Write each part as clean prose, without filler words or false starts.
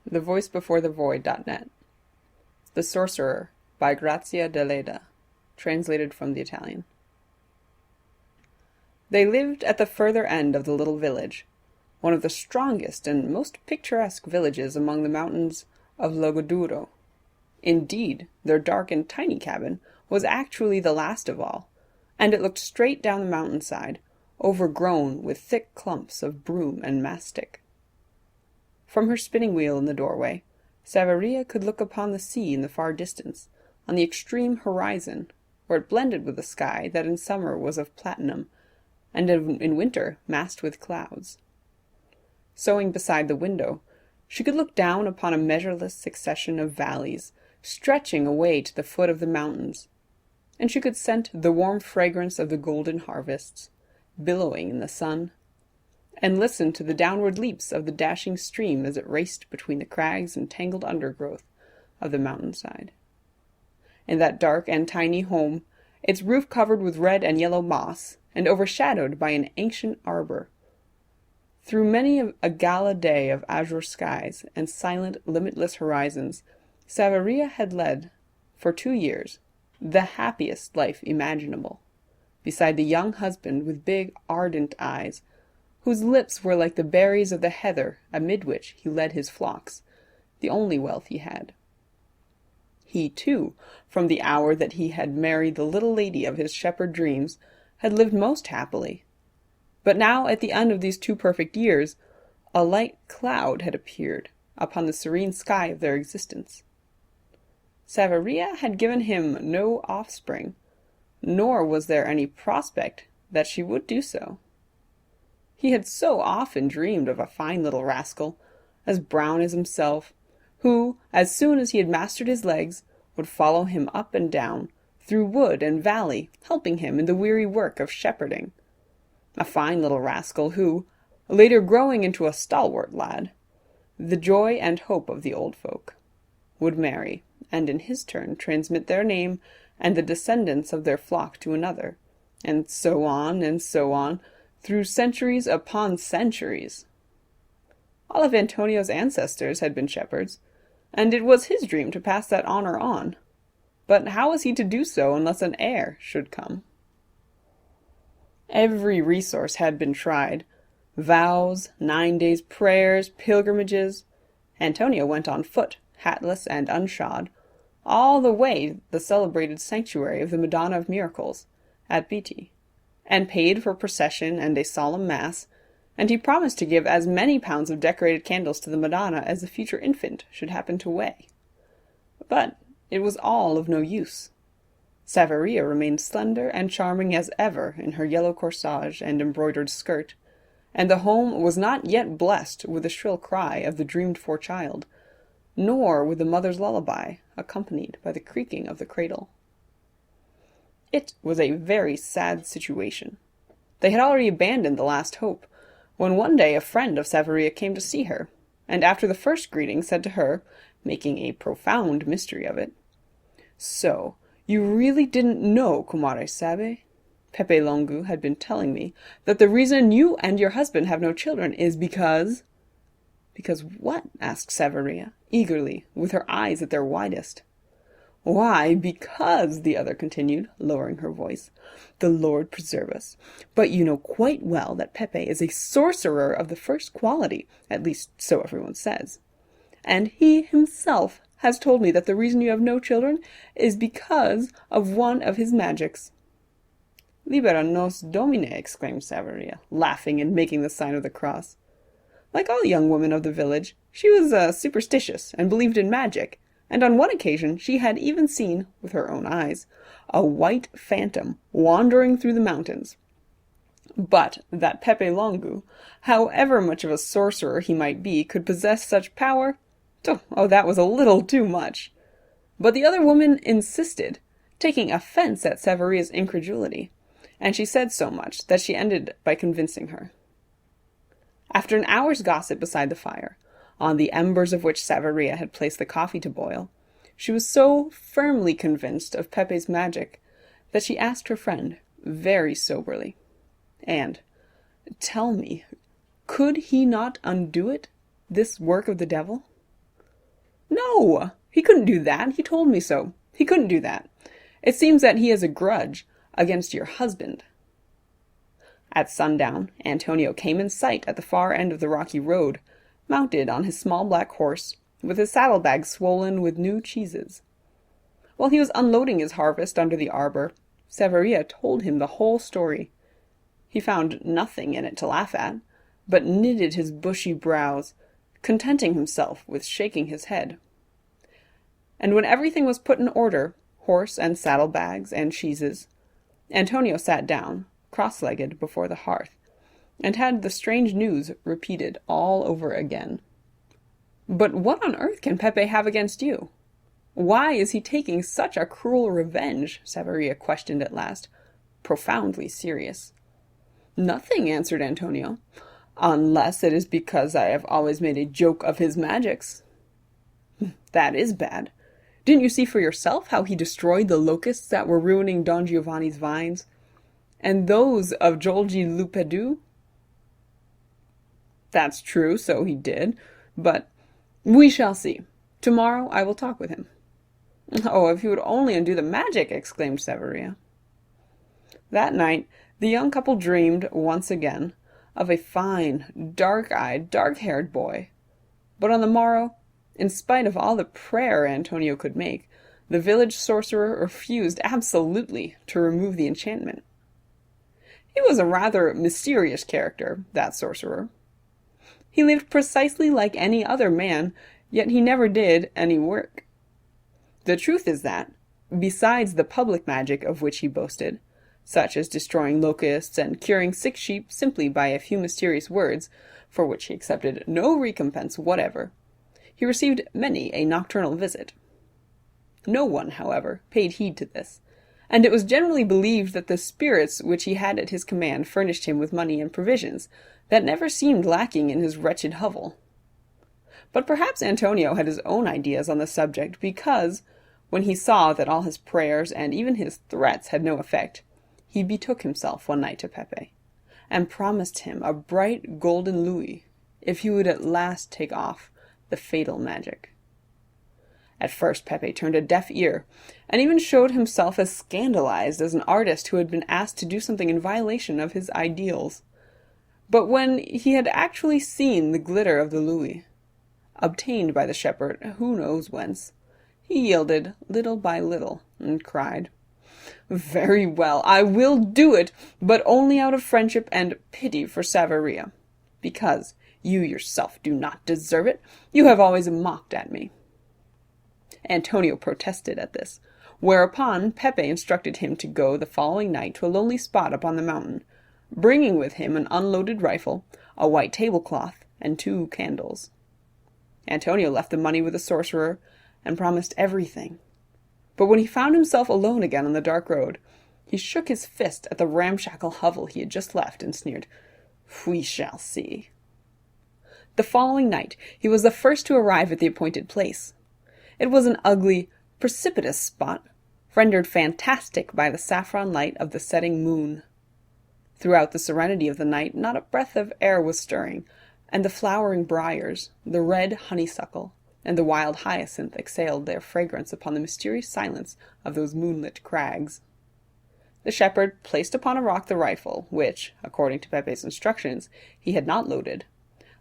thevoicebeforethevoid.net. The Sorcerer by Grazia Deledda, translated from the Italian. They lived at the further end of the little village, one of the strongest and most picturesque villages among the mountains of Logudoro. Indeed, their dark and tiny cabin was actually the last of all, and it looked straight down the mountainside, overgrown with thick clumps of broom and mastic. From her spinning wheel in the doorway, Saveria could look upon the sea in the far distance, on the extreme horizon, where it blended with the sky that in summer was of platinum, and in winter massed with clouds. Sewing beside the window, she could look down upon a measureless succession of valleys, stretching away to the foot of the mountains, and she could scent the warm fragrance of the golden harvests, billowing in the sun, and listen to the downward leaps of the dashing stream as it raced between the crags and tangled undergrowth of the mountainside. In that dark and tiny home, its roof covered with red and yellow moss, and overshadowed by an ancient arbor, through many a gala day of azure skies and silent, limitless horizons, Saveria had led, for 2 years, the happiest life imaginable, beside the young husband with big, ardent eyes, whose lips were like the berries of the heather amid which he led his flocks, the only wealth he had. He, too, from the hour that he had married the little lady of his shepherd dreams, had lived most happily. But now, at the end of these 2 perfect years, a light cloud had appeared upon the serene sky of their existence. Saveria had given him no offspring, nor was there any prospect that she would do so. He had so often dreamed of a fine little rascal, as brown as himself, who, as soon as he had mastered his legs, would follow him up and down, through wood and valley, helping him in the weary work of shepherding. A fine little rascal who, later growing into a stalwart lad, the joy and hope of the old folk, would marry, and in his turn transmit their name and the descendants of their flock to another, and so on, through centuries upon centuries. All of Antonio's ancestors had been shepherds, and it was his dream to pass that honor on. But how was he to do so unless an heir should come? Every resource had been tried. Vows, 9 days' prayers, pilgrimages. Antonio went on foot, hatless and unshod, all the way to the celebrated sanctuary of the Madonna of Miracles, at Betti, and paid for procession and a solemn mass, and he promised to give as many pounds of decorated candles to the Madonna as the future infant should happen to weigh. But it was all of no use. Saveria remained slender and charming as ever in her yellow corsage and embroidered skirt, and the home was not yet blessed with the shrill cry of the dreamed-for child, nor with the mother's lullaby, accompanied by the creaking of the cradle. It was a very sad situation. They had already abandoned the last hope, when one day a friend of Saveria came to see her, and after the first greeting said to her, making a profound mystery of it, "So, you really didn't know, Comare Sabe? Pepe Longu had been telling me that the reason you and your husband have no children is because—" "Because what?" asked Saveria, eagerly, with her eyes at their widest. "Why, because," the other continued, lowering her voice, "the Lord preserve us, but you know quite well that Pepe is a sorcerer of the first quality, at least so everyone says. And he himself has told me that the reason you have no children is because of one of his magics." "Libera nos, Domine," exclaimed Saveria, laughing and making the sign of the cross. Like all young women of the village, she was superstitious and believed in magic, and on one occasion she had even seen, with her own eyes, a white phantom wandering through the mountains. But that Pepe Longu, however much of a sorcerer he might be, could possess such power, that was a little too much. But the other woman insisted, taking offense at Saveria's incredulity, and she said so much that she ended by convincing her. After an hour's gossip beside the fire, on the embers of which Saveria had placed the coffee to boil, she was so firmly convinced of Pepe's magic that she asked her friend, very soberly, "And, tell me, could he not undo it, this work of the devil?" No, he couldn't do that. He told me so. He couldn't do that. It seems that he has a grudge against your husband. At sundown, Antonio came in sight at the far end of the rocky road, mounted on his small black horse, with his saddlebag swollen with new cheeses. While he was unloading his harvest under the arbor, Saveria told him the whole story. He found nothing in it to laugh at, but knitted his bushy brows, contenting himself with shaking his head. And when everything was put in order, horse and saddlebags and cheeses, Antonio sat down, cross-legged, before the hearth, and had the strange news repeated all over again. "But what on earth can Pepe have against you? Why is he taking such a cruel revenge?" Saveria questioned at last, profoundly serious. "Nothing," answered Antonio, "unless it is because I have always made a joke of his magics." "That is bad. Didn't you see for yourself how he destroyed the locusts that were ruining Don Giovanni's vines? And those of Jolgi Lupedu?" "That's true, so he did. But we shall see. Tomorrow I will talk with him." "Oh, if he would only undo the magic!" exclaimed Saveria. That night the young couple dreamed once again of a fine, dark-eyed, dark-haired boy. But on the morrow, in spite of all the prayer Antonio could make, the village sorcerer refused absolutely to remove the enchantment. He was a rather mysterious character, that sorcerer. He lived precisely like any other man, yet he never did any work. The truth is that, besides the public magic of which he boasted, such as destroying locusts and curing sick sheep simply by a few mysterious words, for which he accepted no recompense whatever, he received many a nocturnal visit. No one, however, paid heed to this, and it was generally believed that the spirits which he had at his command furnished him with money and provisions that never seemed lacking in his wretched hovel. But perhaps Antonio had his own ideas on the subject, because, when he saw that all his prayers and even his threats had no effect, he betook himself one night to Pepe, and promised him a bright golden louis if he would at last take off the fatal magic. At first Pepe turned a deaf ear, and even showed himself as scandalized as an artist who had been asked to do something in violation of his ideals. But when he had actually seen the glitter of the louis, obtained by the shepherd who knows whence, he yielded little by little, and cried, "Very well, I will do it, but only out of friendship and pity for Saveria, because you yourself do not deserve it. You have always mocked at me." Antonio protested at this, whereupon Pepe instructed him to go the following night to a lonely spot upon the mountain, bringing with him an unloaded rifle, a white tablecloth, and 2 candles. Antonio left the money with the sorcerer, and promised everything. But when he found himself alone again on the dark road, he shook his fist at the ramshackle hovel he had just left, and sneered, "We shall see." The following night he was the first to arrive at the appointed place. It was an ugly, precipitous spot, rendered fantastic by the saffron light of the setting moon. Throughout the serenity of the night not a breath of air was stirring, and the flowering briars, the red honeysuckle, and the wild hyacinth exhaled their fragrance upon the mysterious silence of those moonlit crags. The shepherd placed upon a rock the rifle, which, according to Pepe's instructions, he had not loaded,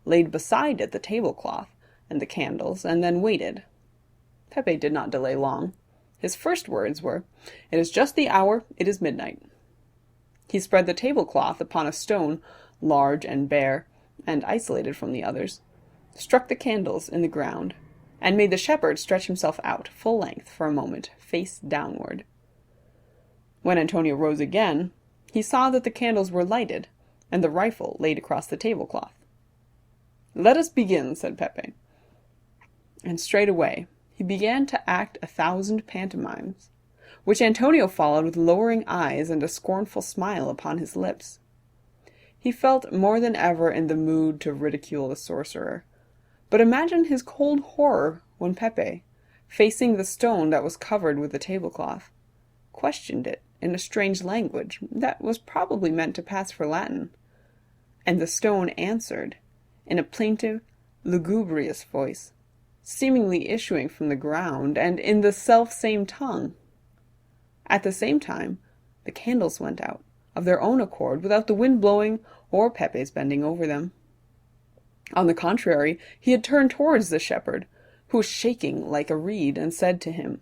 laid beside it the tablecloth and the candles, and then waited. Pepe did not delay long. His first words were, "It is just the hour, it is midnight." He spread the tablecloth upon a stone, large and bare, and isolated from the others, struck the candles in the ground, and made the shepherd stretch himself out full length for a moment, face downward. When Antonio rose again, he saw that the candles were lighted, and the rifle laid across the tablecloth. "Let us begin," said Pepe. And straightway he began to act 1,000 pantomimes, which Antonio followed with lowering eyes and a scornful smile upon his lips. He felt more than ever in the mood to ridicule the sorcerer, but imagine his cold horror when Pepe, facing the stone that was covered with the tablecloth, questioned it in a strange language that was probably meant to pass for Latin, and the stone answered, in a plaintive, lugubrious voice, seemingly issuing from the ground, and in the self-same tongue. At the same time, the candles went out, of their own accord, without the wind blowing or Pepe's bending over them. On the contrary, he had turned towards the shepherd, who was shaking like a reed, and said to him,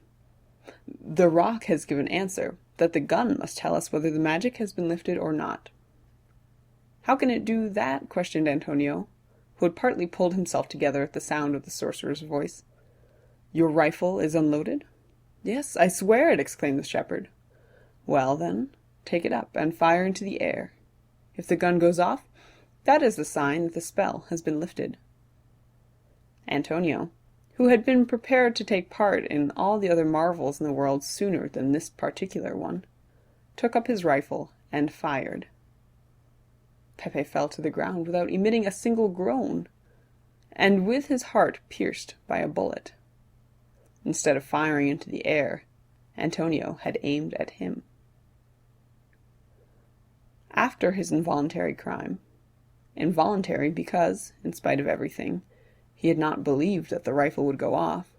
"The rock has given answer, that the gun must tell us whether the magic has been lifted or not." "How can it do that?" questioned Antonio, who had partly pulled himself together at the sound of the sorcerer's voice. "Your rifle is unloaded?" "Yes, I swear it," exclaimed the shepherd. "Well, then, take it up and fire into the air. If the gun goes off, that is the sign that the spell has been lifted." Antonio, who had been prepared to take part in all the other marvels in the world sooner than this particular one, took up his rifle and fired. Pepe fell to the ground without emitting a single groan, and with his heart pierced by a bullet. Instead of firing into the air, Antonio had aimed at him. After his involuntary crime, involuntary because, in spite of everything, he had not believed that the rifle would go off,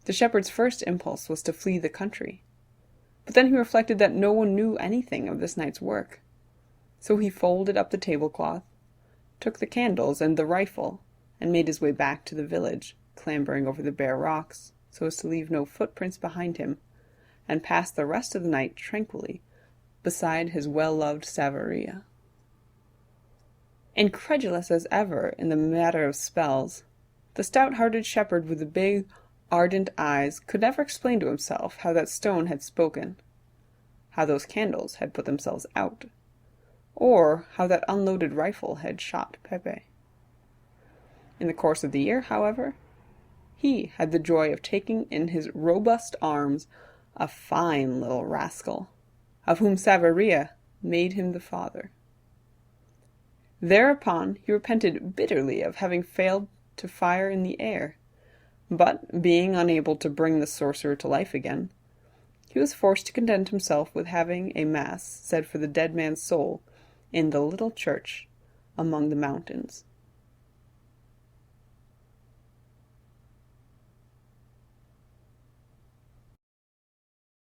the shepherd's first impulse was to flee the country. But then he reflected that no one knew anything of this night's work. So he folded up the tablecloth, took the candles and the rifle, and made his way back to the village, clambering over the bare rocks, so as to leave no footprints behind him, and passed the rest of the night tranquilly beside his well-loved Saveria. Incredulous as ever in the matter of spells, the stout-hearted shepherd with the big, ardent eyes could never explain to himself how that stone had spoken, how those candles had put themselves out, or how that unloaded rifle had shot Pepe. In the course of the year, however, he had the joy of taking in his robust arms a fine little rascal, of whom Saveria made him the father. Thereupon he repented bitterly of having failed to fire in the air, but, being unable to bring the sorcerer to life again, he was forced to content himself with having a mass said for the dead man's soul in the little church among the mountains.